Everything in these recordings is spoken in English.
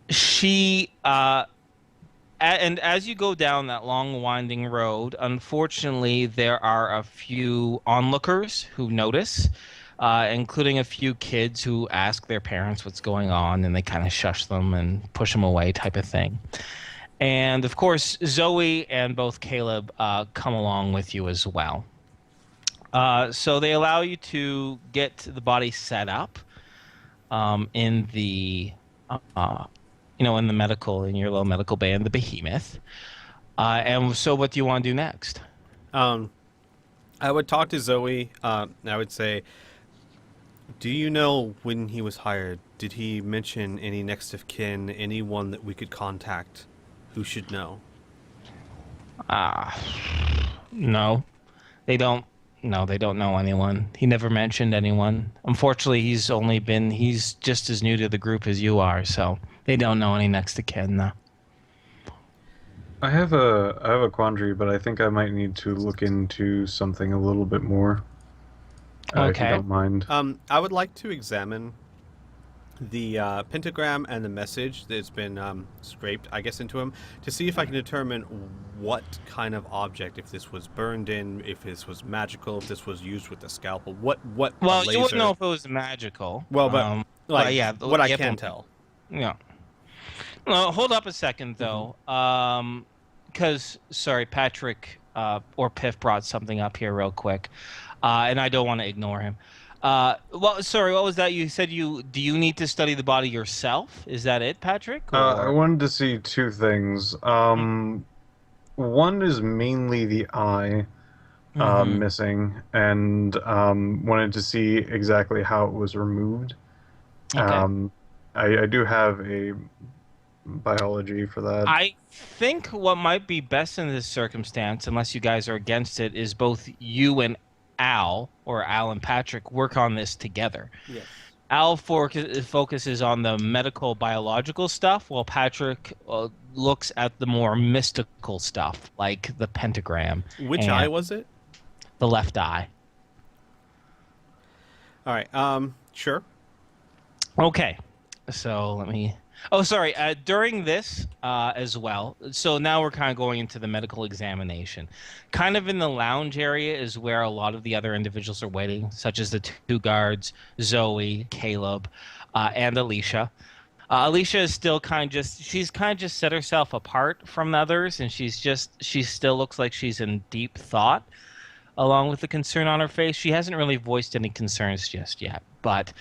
She and as you go down that long winding road, unfortunately, there are a few onlookers who notice, including a few kids who ask their parents what's going on, and they kind of shush them and push them away, type of thing. And of course, Zoe and both Caleb come along with you as well. So they allow you to get the body set up in the in the medical, in your little medical bay in the Behemoth. And so, what do you want to do next? Um, I would talk to Zoe. I would say, do you know when he was hired? Did he mention any next of kin, anyone that we could contact who should know? Uh, no, they don't. No, they don't know anyone. He never mentioned anyone. Unfortunately, he's just as new to the group as you are, so they don't know any next of kin, though. I have a quandary, but I think I might need to look into something a little bit more, if you Okay. don't mind. I would like to examine the pentagram and the message that's been scraped, I guess, into him to see if I can determine what kind of object, if this was burned in, if this was magical, if this was used with a scalpel, what a Well, you wouldn't know laser. if it was magical. Well, But like yeah, what I the can implement. tell. Yeah. Hold up a second, Hmm. though. Because sorry, Patrick or Piff brought something up here real quick, and I don't want to ignore him. Well, sorry, what was that? You said you need to study the body yourself? Is that it, Patrick? I Or wanted to see two things. One is mainly the eye mm-hmm. missing, and wanted to see exactly how it was removed. Okay. Um, I do have a biology for that. I think what might be best in this circumstance, unless you guys are against it, is both you and Al, or Al and Patrick, work on this together. Yes. Al focuses on the medical biological stuff, while Patrick looks at the more mystical stuff, like the pentagram Which eye and was it? the left eye. All right. Sure. Okay, so let me. Oh, sorry. During this as well. So now we're kind of going into the medical examination. Kind of in the lounge area is where a lot of the other individuals are waiting, such as the two guards, Zoe, Caleb, and Alicia. Alicia is still she's kind of just set herself apart from the others, and she still looks like she's in deep thought along with the concern on her face. She hasn't really voiced any concerns just yet. But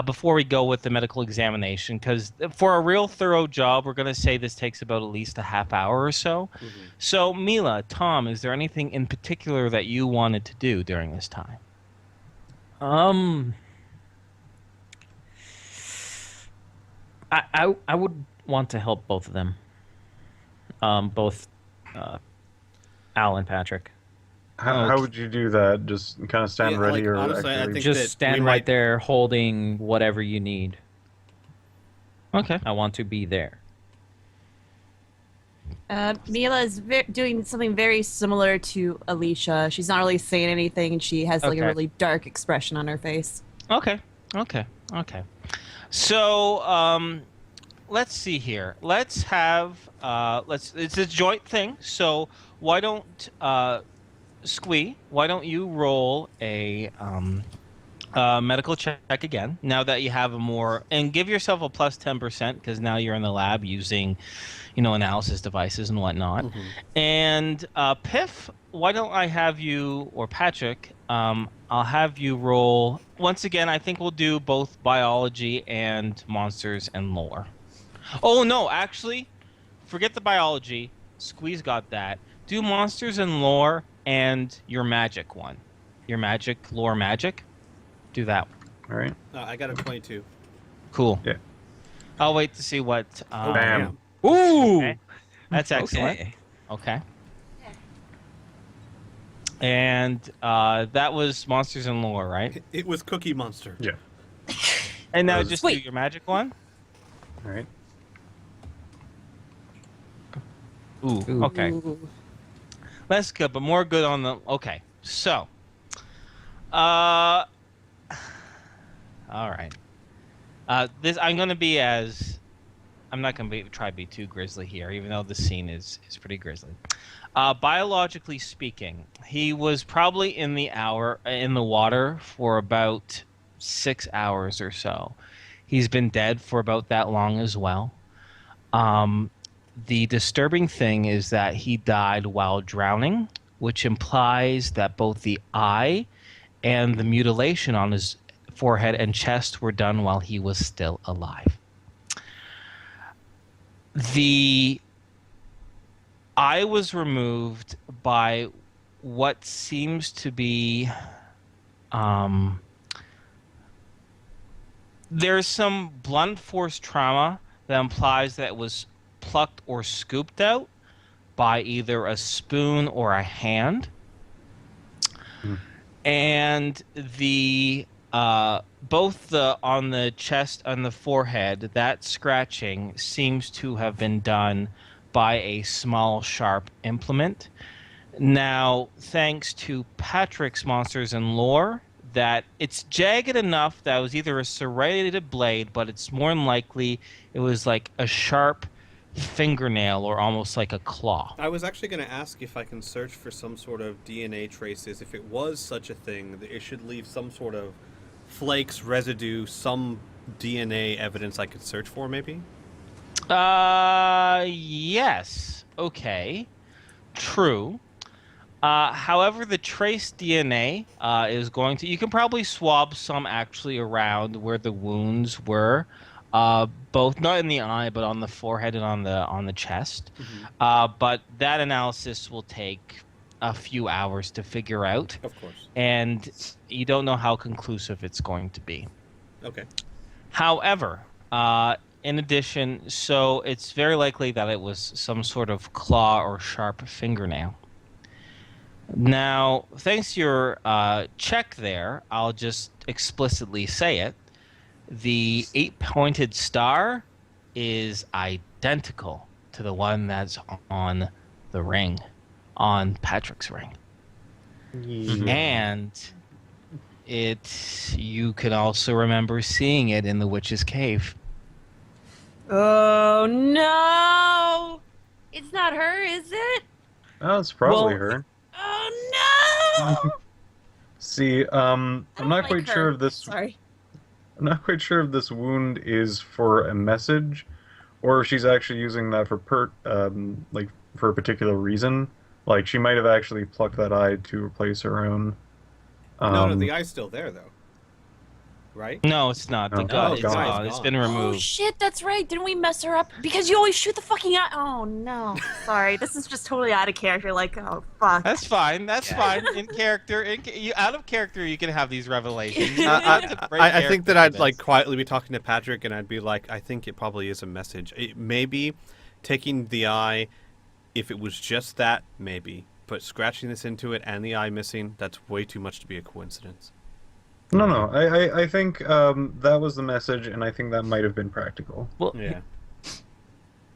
before we go with the medical examination, because for a real thorough job, we're going to say this takes about at least a half hour or so. Hmm. So, Mila, Tom, is there anything in particular that you wanted to do during this time? Um, I would want to help both of them. Both uh, Al and Patrick. How would you do that? Just kind of stand Yeah. ready, Like or honestly, I actually? think Just that we stand right might. there holding whatever you need. Okay. I want to be there. Mila is doing something very similar to Alicia. She's not really saying anything, and she has like a Okay. really dark expression on her face. Okay. Okay. Okay. So, let's see here. Let's have it's a joint thing. So, why don't Squee, why don't you roll a medical check again now that you have a more and give yourself a plus 10% because now you're in the lab using, analysis devices and whatnot. Mhm. And Piff, why don't I have you or Patrick? I'll have you roll once again. I think we'll do both biology and monsters and lore. Oh no, actually, forget the biology. Squeeze got that. Do monsters and lore and your magic one. Your magic, lore magic. Do that one. All right. I got a 22. Cool. Yeah. I'll wait to see what. Oh Bam. damn! Ooh. Okay. That's excellent. Okay. Okay. And that was monsters and lore, right? It was Cookie Monster. Yeah. And now Was- just do Wait. your magic one. All right. Ooh. Ooh. Okay. Ooh. Less good, but more good on the. Okay. So. Uh. All right. This I'm gonna be as I'm not going to try to be too grisly here, even though the scene is pretty grisly. Biologically speaking, he was probably in the water for about 6 hours or so. He's been dead for about that long as well. The disturbing thing is that he died while drowning, which implies that both the eye and the mutilation on his forehead and chest were done while he was still alive. The eye was removed by what seems to be there's some blunt force trauma that implies that it was plucked or scooped out by either a spoon or a hand. And the both the on the chest and the forehead, that scratching seems to have been done by a small sharp implement. Now, thanks to Patrick's Monsters and Lore, that it's jagged enough that it was either a serrated blade, but it's more than likely it was like a sharp fingernail or almost like a claw. I was actually going to ask if I can search for some sort of DNA traces. If it was such a thing, that it should leave some sort of flakes, residue, some DNA evidence I could search for, maybe? Yes. Okay. True. However, the trace DNA is going to... You can probably swab some actually around where the wounds were, both not in the eye, but on the forehead and on the chest. Mm-hmm. But that analysis will take a few hours to figure out. Of course. And you don't know how conclusive it's going to be. Okay. However, in addition, so it's very likely that it was some sort of claw or sharp fingernail. Now, thanks to your check there, I'll just explicitly say it. The 8-pointed star is identical to the one that's on the ring, on Patrick's ring. Yeah. And you can also remember seeing it in the witch's cave. Oh no! It's not her, is it? Oh, it's probably Well, her. Oh no! See, I'm I don't not like quite her. sure if this. Sorry. I'm not quite sure if this wound is for a message, or if she's actually using that for like for a particular reason. Like she might have actually plucked that eye to replace her own. No, the eye's still there, though. Right? No, it's not. The Oh, gun, oh, it's God. gone. It's been Oh removed. shit, that's right. Didn't we mess her up? Because you always shoot the fucking eye. Oh no. Sorry, this is just totally out of character. Like, oh fuck. That's fine. That's fine. In character, out of character, you can have these revelations. I think that I'd like quietly be talking to Patrick, and I'd be like, I think it probably is a message. It maybe taking the eye, if it was just that, maybe. But scratching this into it and the eye missing, that's way too much to be a coincidence. No, I think that was the message, and I think that might have been practical. Well, Yeah.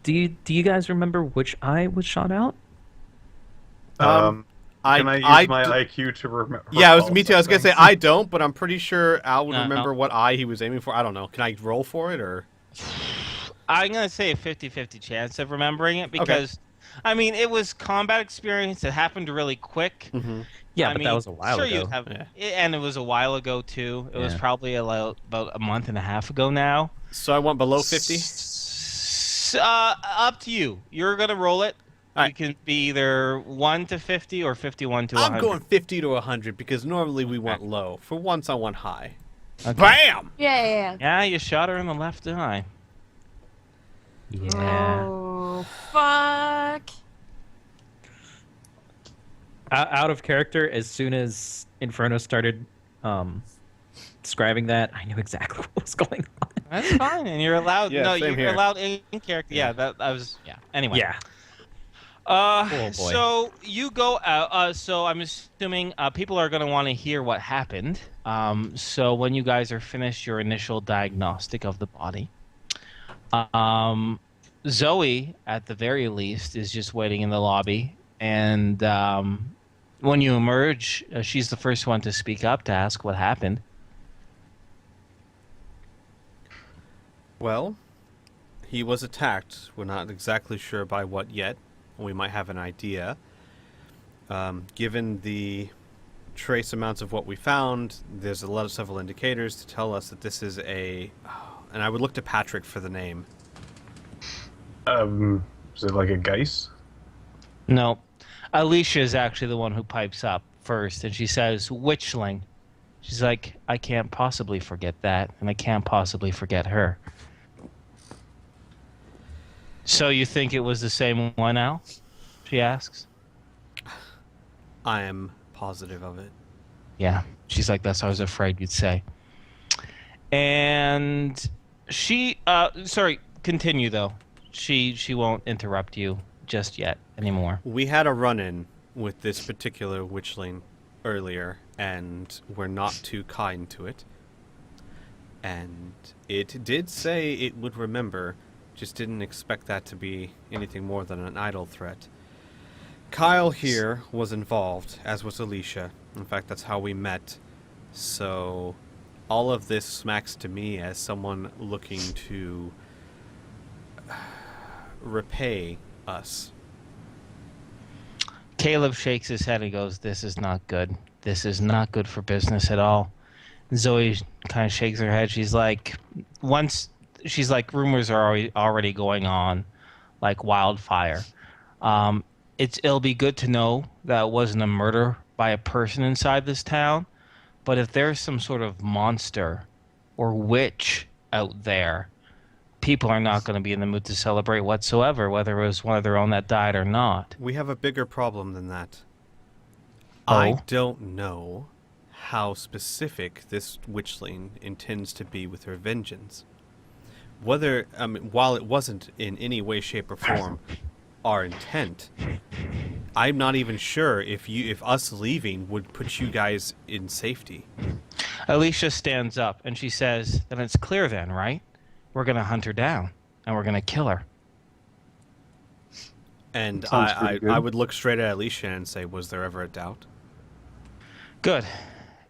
do you guys remember which eye was shot out? Can I use my IQ to remember? Yeah, me too. I was gonna say I don't, but I'm pretty sure Al would No. remember what eye he was aiming for. I don't know. Can I roll for it or? I'm going to say a 50-50 chance of remembering it because, I mean, it was combat experience. It happened really quick. Mm-hmm. Yeah, I but mean, that was a while sure ago. You'd have, Yeah. and it was a while ago, too. It was Yeah. probably about a month and a half ago now. So I went below 50. Up to you. You're going to roll it. All right. You can be either 1 to 50 or 51 to 100. I'm going 50 to 100 because normally we went low. For once, I went high. Okay. Bam! Yeah. Yeah, you shot her in the left eye. Yeah. Oh fuck. Out of character, as soon as Inferno started describing that, I knew exactly what was going on. That's fine, and you're allowed. Yeah, no, same you're here. allowed in character. Yeah, that I was. Yeah. Anyway. Yeah. Oh boy. So you go out. So I'm assuming people are going to want to hear what happened. So when you guys are finished your initial diagnostic of the body, Zoe, at the very least, is just waiting in the lobby. And when you emerge, she's the first one to speak up to ask what happened. Well, He was attacked. We're not exactly sure by what yet. We might have an idea. Given the trace amounts of what we found, there's several indicators to tell us that this is a... And I would look to Patrick for the name. Is it like a Geis? No. Alicia is actually the one who pipes up first, and she says, Witchling. She's like, I can't possibly forget that, and I can't possibly forget her. So you think it was the same one, Al? She asks. I am positive of it. Yeah. She's like, that's what I was afraid you'd say. And she, sorry, continue though. She won't interrupt you just yet anymore. We had a run-in with this particular witchling earlier, and we're not too kind to it. And it did say it would remember, just didn't expect that to be anything more than an idle threat. Kyle here was involved, as was Alicia. In fact, that's how we met. So all of this smacks to me as someone looking to repay us. Caleb shakes his head and goes, this is not good. This is not good for business at all. Zoe kind of shakes her head. She's like, rumors are already going on like wildfire. It'll be good to know that it wasn't a murder by a person inside this town, but if there's some sort of monster or witch out there, people are not going to be in the mood to celebrate whatsoever, whether it was one of their own that died or not. We have a bigger problem than that. Oh? I don't know how specific this witchling intends to be with her vengeance. Whether, while it wasn't in any way, shape, or form our intent, I'm not even sure if us leaving would put you guys in safety. Alicia stands up and she says, then it's clear then, right? We're going to hunt her down and we're going to kill her. And Sounds pretty good. I would look straight at Alicia and say, was there ever a doubt? Good.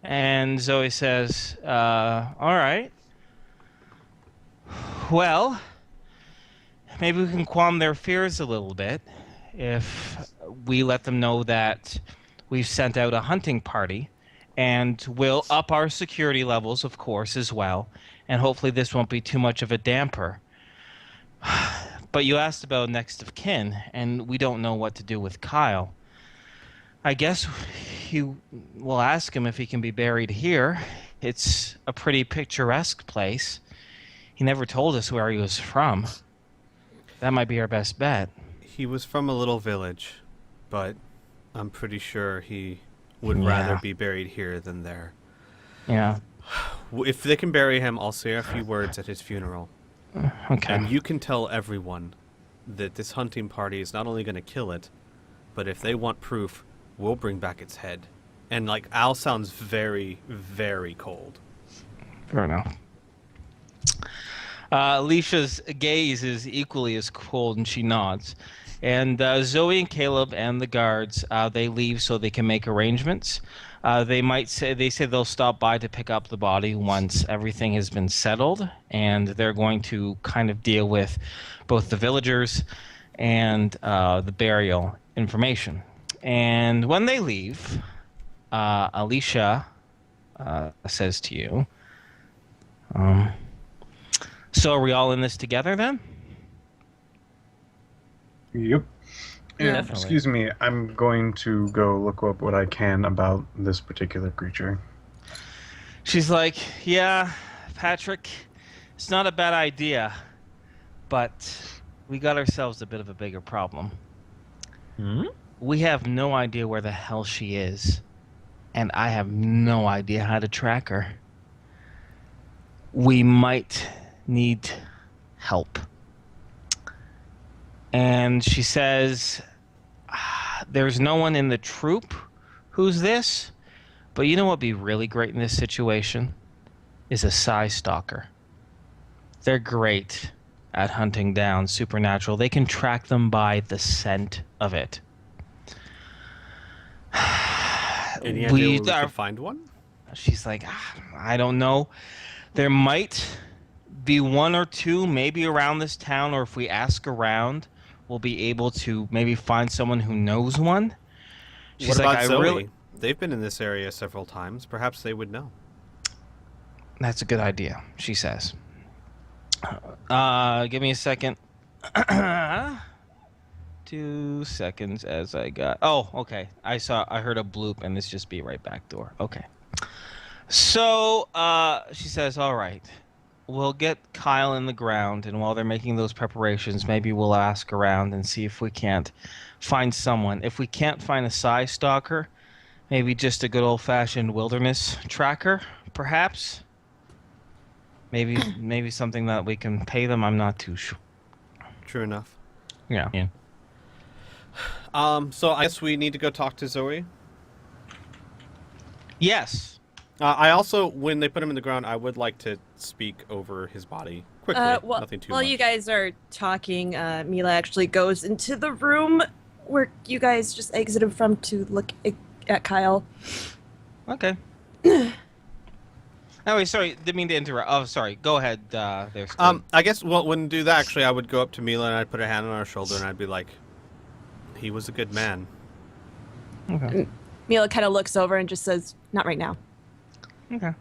And Zoe says, all right. Well, maybe we can calm their fears a little bit if we let them know that we've sent out a hunting party, and we'll up our security levels, of course, as well, and hopefully this won't be too much of a damper. But you asked about next of kin, and we don't know what to do with Kyle. I guess we'll ask him if he can be buried here. It's a pretty picturesque place. He never told us where he was from. That might be our best bet. He was from a little village, but I'm pretty sure he would Yeah. rather be buried here than there. Yeah. If they can bury him, I'll say a few words at his funeral. Okay. And you can tell everyone that this hunting party is not only going to kill it, but if they want proof, we'll bring back its head. And, like, Al sounds very, very cold. Fair enough. Alicia's gaze is equally as cold, and she nods. And Zoe and Caleb and the guards, they leave so they can make arrangements. They say they'll stop by to pick up the body once everything has been settled, and they're going to kind of deal with both the villagers and the burial information. And when they leave, Alicia says to you, so are we all in this together then? Yep. Yeah. Definitely. Excuse me, I'm going to go look up what I can about this particular creature. She's like, yeah, Patrick, it's not a bad idea, but we got ourselves a bit of a bigger problem. We have no idea where the hell she is, and I have no idea how to track her. We might need help. And she says, there's no one in the troop who's this, but you know what would be really great in this situation? Is a Psy Stalker. They're great at hunting down supernatural. They can track them by the scent of it. Any idea where we could find one? She's like, I don't know. There might be one or two maybe around this town, or if we ask around, we'll be able to maybe find someone who knows one. She's What like, about I Zoe? really. They've been in this area several times. Perhaps they would know. That's a good idea, she says. Give me a second. 2 seconds as I got. Oh, okay. I heard a bloop, and this just be right back door. Okay. So, she says, all right. We'll get Kyle in the ground, and while they're making those preparations, maybe we'll ask around and see if we can't find someone. If we can't find a Psy stalker, maybe just a good old-fashioned wilderness tracker, perhaps. Maybe something that we can pay them. I'm not too sure. True enough. Yeah. Yeah. So I guess we need to go talk to Zoe. Yes. I also, when they put him in the ground, I would like to speak over his body quickly. Nothing too while much. you guys are talking, Mila actually goes into the room where you guys just exited from to look at Kyle. Okay. Oh, wait, sorry. Didn't mean to interrupt. Oh, sorry. Go ahead. There. I guess, well, when do that, actually, I would go up to Mila and I'd put a hand on her shoulder and I'd be like, he was a good man. Okay. Mila kind of looks over and just says, "Not right now." Okay.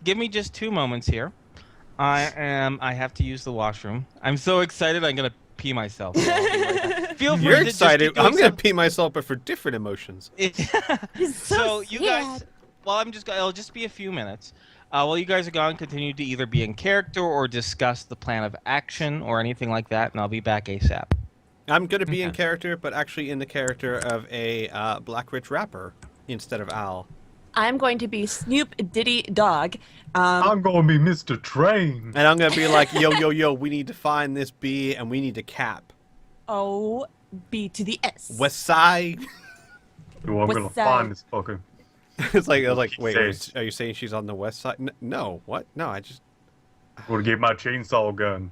Give me just 2 moments here. I have to use the washroom. I'm so excited. I'm gonna pee myself. So I'll be right back. Feel free You're to just excited. keep doing I'm going to some- pee myself, but for different emotions. He's So you guys, well, it'll just be a few minutes. While you guys are gone, continue to either be in character or discuss the plan of action or anything like that, and I'll be back ASAP. I'm going to be in Okay. character, but actually in the character of a Black Rich rapper instead of Al. I'm going to be Snoop Diddy Dog. I'm gonna be Mr. Train. And I'm going to be like, yo, yo, yo, we need to find this B and we need to cap. O B to the S. West Side. Ooh, I'm What's gonna that? find this fucker. It's like, I was like, She wait, says. are you saying she's on the west side? No, what? No, I just... I'm gonna get my chainsaw gun.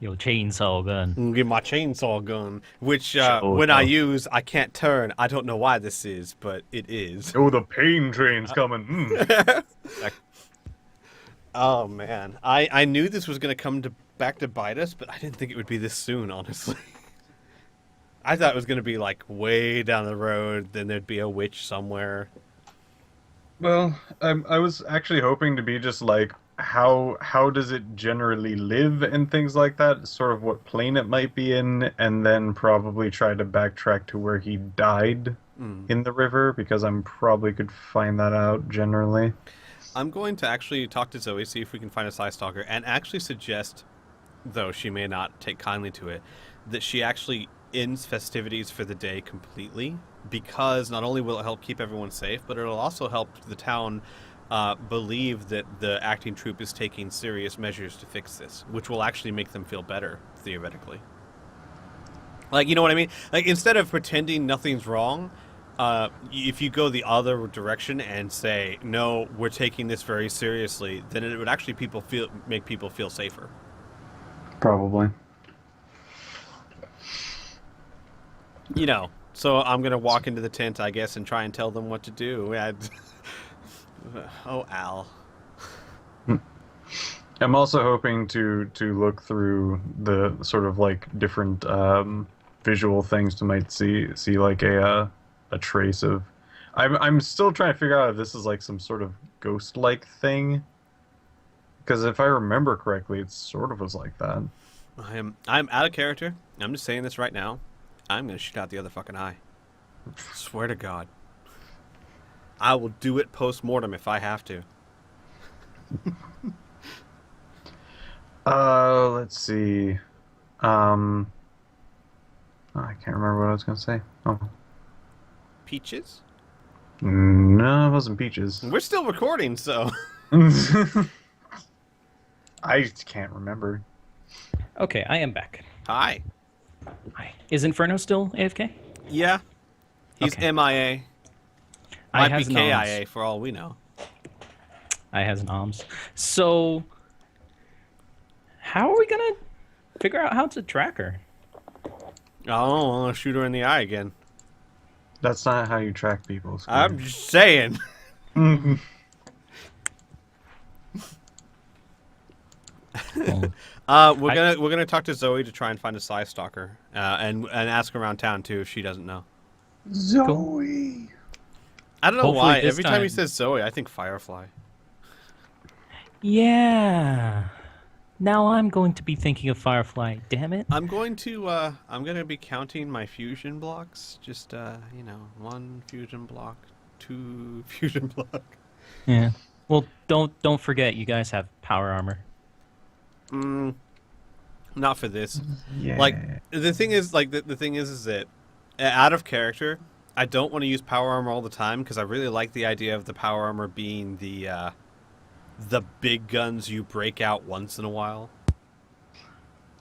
Your chainsaw gun. I'm gonna get my chainsaw gun, which Sure, when I no. use, I can't turn. I don't know why this is, but it is. Oh, the pain train's coming. Oh man, I knew this was gonna come back to bite us, but I didn't think it would be this soon. Honestly, I thought it was gonna be like way down the road. Then there'd be a witch somewhere. Well, I was actually hoping to be just like how does it generally live and things like that, sort of what plane it might be in, and then probably try to backtrack to where he died in the river, because I'm probably could find that out generally. I'm going to actually talk to Zoe, see if we can find a Psy Stalker, and actually suggest, though she may not take kindly to it, that she actually ends festivities for the day completely, because not only will it help keep everyone safe, but it'll also help the town believe that the acting troupe is taking serious measures to fix this, which will actually make them feel better, theoretically. Like, you know what I mean? Like, instead of pretending nothing's wrong, if you go the other direction and say, no, we're taking this very seriously, then it would actually make people feel safer. Probably. You know, so I'm going to walk into the tent, I guess, and try and tell them what to do. Oh, Al. I'm also hoping to look through the sort of like different visual things to might see like a trace of. I'm still trying to figure out if this is like some sort of ghost-like thing, because if I remember correctly, it sort of was like that. I'm out of character. I'm just saying this right now. I'm going to shoot out the other fucking eye. Swear to God. I will do it post-mortem if I have to. Let's see. I can't remember what I was gonna say. Oh, Peaches? no, it wasn't peaches. We're still recording, so... I just can't remember. Okay, I am back. Hi. Hi. Is Inferno still AFK? Yeah. He's Okay. MIA. I Might has be noms. KIA for all we know. I has noms. So, how are we gonna figure out how to track her? Oh, I'm gonna shoot her in the eye again. That's not how you track people. I'm just saying. We're gonna talk to Zoe to try and find a Psy Stalker, and ask around town too if she doesn't know. Zoe. I don't know Hopefully why. this Every time he time- says Zoe, I think Firefly. Yeah. Now I'm going to be thinking of Firefly. Damn it. I'm gonna be counting my fusion blocks. Just one fusion block, two fusion block. Yeah. Well, don't forget, you guys have power armor. Not for this. Yeah. Like the thing is, the thing is that out of character, I don't want to use power armor all the time because I really like the idea of the power armor being the big guns you break out once in a while.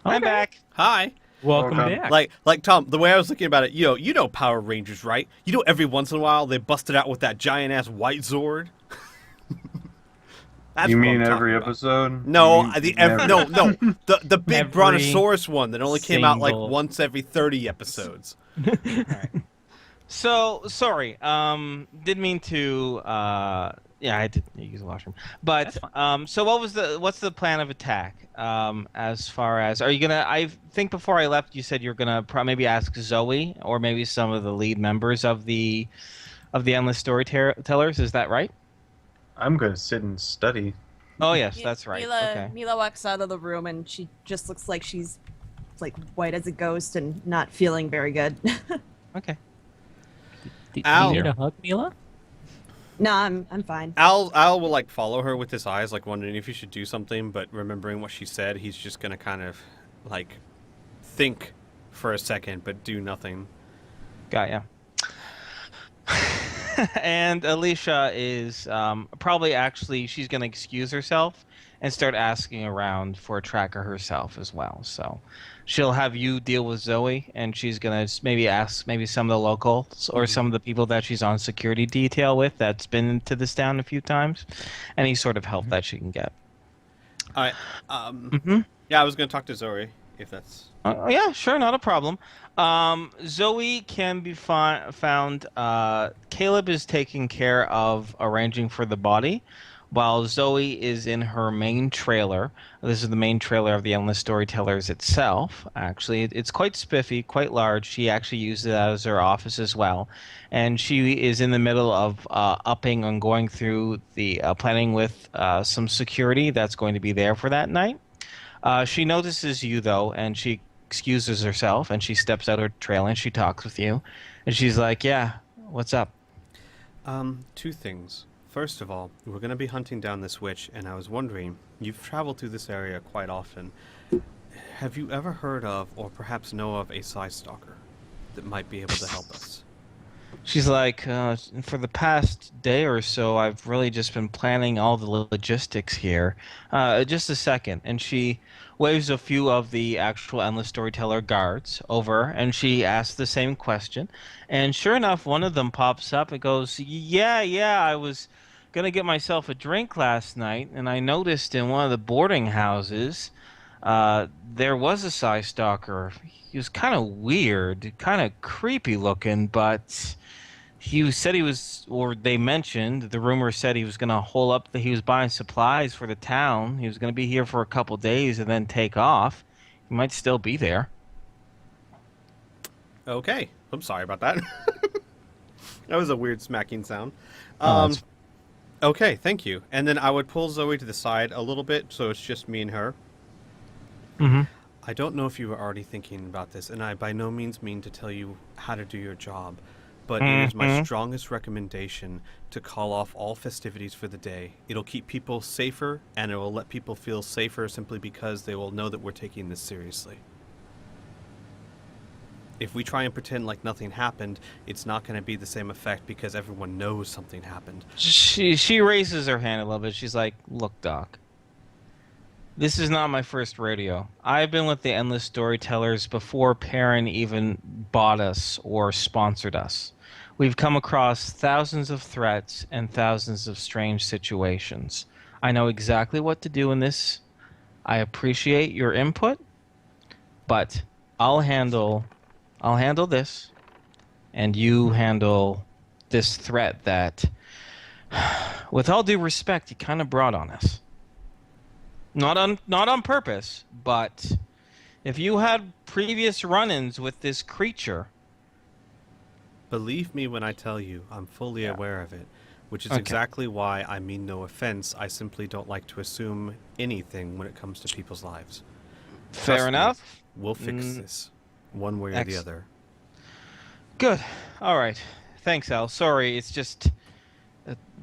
I'm back. Hi. Welcome Welcome. back. Like Tom, the way I was looking about it, you know Power Rangers, right? You know every once in a while they busted out with that giant ass white Zord. That's You what mean I'm every talking about. episode? No, You mean no, the big Every Brontosaurus one that only came out like single- once every 30 episodes. So sorry. Didn't mean to. Yeah, I had to use the washroom. But That's so what's the plan of attack? As far as are you gonna? I think before I left, you said you're gonna maybe ask Zoe or maybe some of the lead members of the Endless Storytellers. Is that right? I'm gonna sit and study. Oh yes, that's right. Mila, Okay. Mila walks out of the room and she just looks like she's like white as a ghost and not feeling very good. Okay. Do Ow. you need a hug, Mila? No, I'm fine. Al will like follow her with his eyes, like wondering if he should do something, but remembering what she said, he's just gonna kind of like think for a second, but do nothing. Got ya. And Alicia is probably actually she's gonna excuse herself and start asking around for a tracker herself as well. So she'll have you deal with Zoe, and she's gonna maybe ask maybe some of the locals or some of the people that she's on security detail with that's been to this town a few times, any sort of help that she can get. I yeah, I was gonna talk to Zoe if that's Yeah, sure, not a problem. Zoe can be found. Caleb is taking care of arranging for the body, while Zoe is in her main trailer. This is the main trailer of the Endless Storytellers itself. Actually, it's quite spiffy, quite large. She actually uses it as her office as well, and she is in the middle of upping and going through the planning with some security that's going to be there for that night. She notices you though, and she excuses herself, and she steps out her trail and she talks with you, and she's like, "Yeah, what's up?" two things. First of all, we're gonna be hunting down this witch, and I was wondering, you've traveled through this area quite often. Have you ever heard of, or perhaps know of, a Psy Stalker that might be able to help us? She's like, "For the past day or so, I've really just been planning all the logistics here. Just a second," and she waves a few of the actual Endless Storyteller guards over, and she asks the same question. And sure enough, one of them pops up and goes, Yeah, I was gonna get myself a drink last night, and I noticed in one of the boarding houses, there was a Psy Stalker. He was kind of weird, kind of creepy looking, but he said he was, or they mentioned, the rumor said he was going to hole up, he was buying supplies for the town. He was going to be here for a couple days and then take off. He might still be there. Okay, I'm sorry about that. That was a weird smacking sound. Oh, that's- Okay, thank you. And then I would pull Zoe to the side a little bit, so it's just me and her. Mm-hmm. I don't know if you were already thinking about this, and I by no means mean to tell you how to do your job, but it is my strongest recommendation to call off all festivities for the day. It'll keep people safer, and it will let people feel safer simply because they will know that we're taking this seriously. If we try and pretend like nothing happened, it's not going to be the same effect because everyone knows something happened. She raises her hand a little bit. She's like, "Look, Doc, this is not my first rodeo. I've been with the Endless Storytellers before Perrin even bought us or sponsored us. We've come across thousands of threats and thousands of strange situations. I know exactly what to do in this. I appreciate your input, but I'll handle this, and you handle this threat that, with all due respect, you kind of brought on us." Not on purpose, but if you had previous run-ins with this creature. Believe me when I tell you, I'm fully Yeah. aware of it, which is Okay. exactly why I mean no offense. I simply don't like to assume anything when it comes to people's lives. Fair Trust me, enough. we'll fix Mm, this, one way or the ex- other. Good. All right. Thanks, Al. Sorry, it's just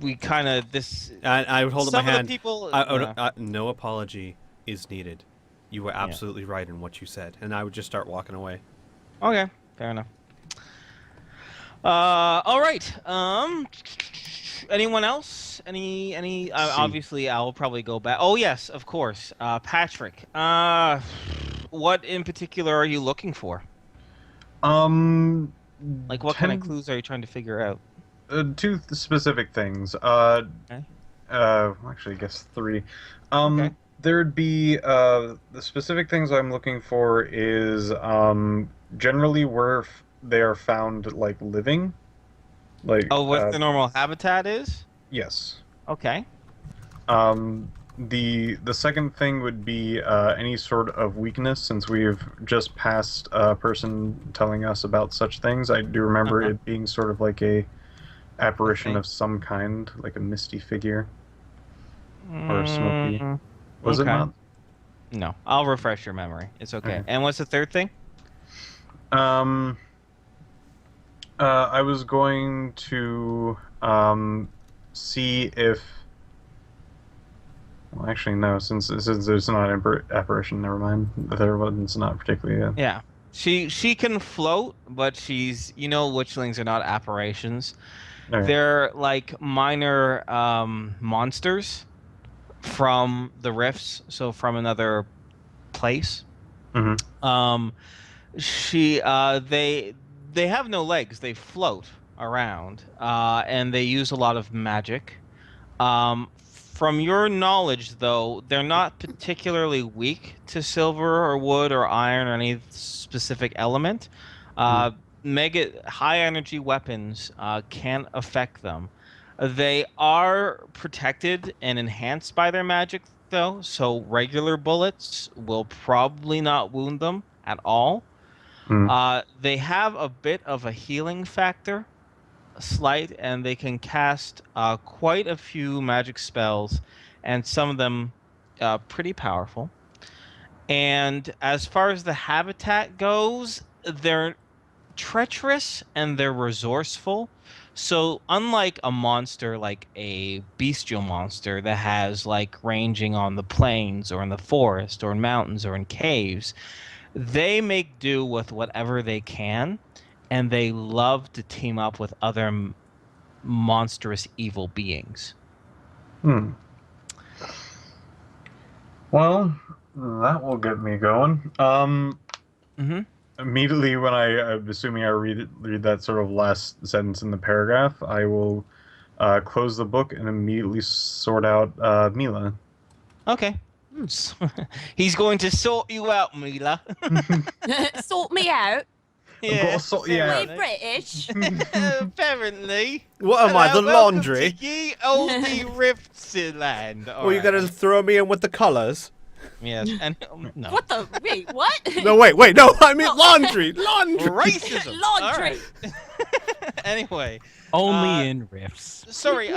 we kind of this. And I would hold up my Some of the hand. people. I, Yeah. no apology is needed. You were Yeah. absolutely right in what you said, and I would just start walking away. Okay. Fair enough. All right. Anyone else? Any? See. Obviously, I'll probably go back. Oh yes, of course. Patrick. What in particular are you looking for? Um, Like, what kind of ten, clues are you trying to figure out? two specific things. Okay. Actually, I guess three. Okay. There'd be the specific things I'm looking for is generally where they are found like living, like Oh, what the normal habitat is? yes. Okay. The second thing would be any sort of weakness, since we've just passed a person telling us about such things. I do remember Uh-huh. it being sort of like a apparition Okay. of some kind, like a misty figure or smoky. Mm, Was it okay. not? No, I'll refresh your memory. It's okay. Okay. And what's the third thing? Um, I was going to see if. Well, actually, no. Since there's not an apparition, never mind. The third one's not particularly. Yeah. She can float, but witchlings are not apparitions. Okay. They're like minor monsters from the rifts, so from another place. Hmm. Um, she they have no legs. They float around, and they use a lot of magic. From your knowledge, though, they're not particularly weak to silver or wood or iron or any specific element. Hmm. Uh, Mega high energy weapons can't affect them. They are protected and enhanced by their magic, though, so regular bullets will probably not wound them at all. Hmm. They have a bit of a healing factor, slight, and they can cast quite a few magic spells, and some of them pretty powerful. And as far as the habitat goes, they're treacherous and they're resourceful. So unlike a monster like a bestial monster that has like ranging on the plains or in the forest or in mountains or in caves, they make do with whatever they can, and they love to team up with other monstrous evil beings. Hmm. Well, that will get me going. Hmm. Immediately when I'm assuming I read that sort of last sentence in the paragraph, I will close the book and immediately sort out Mila. Okay. He's going to sort you out, Mila. Sort me out. I've got Yeah, to sort you We're out. apparently. British. Apparently. What am I, the Hello, welcome laundry? to ye oldie Rift land. Or you gonna throw me in with the colours? Yes, and no. What the? Wait, what? No, wait, no, I mean No. laundry, laundry. Racism. All Laundry. right. Anyway, Only Uh, in riffs. sorry.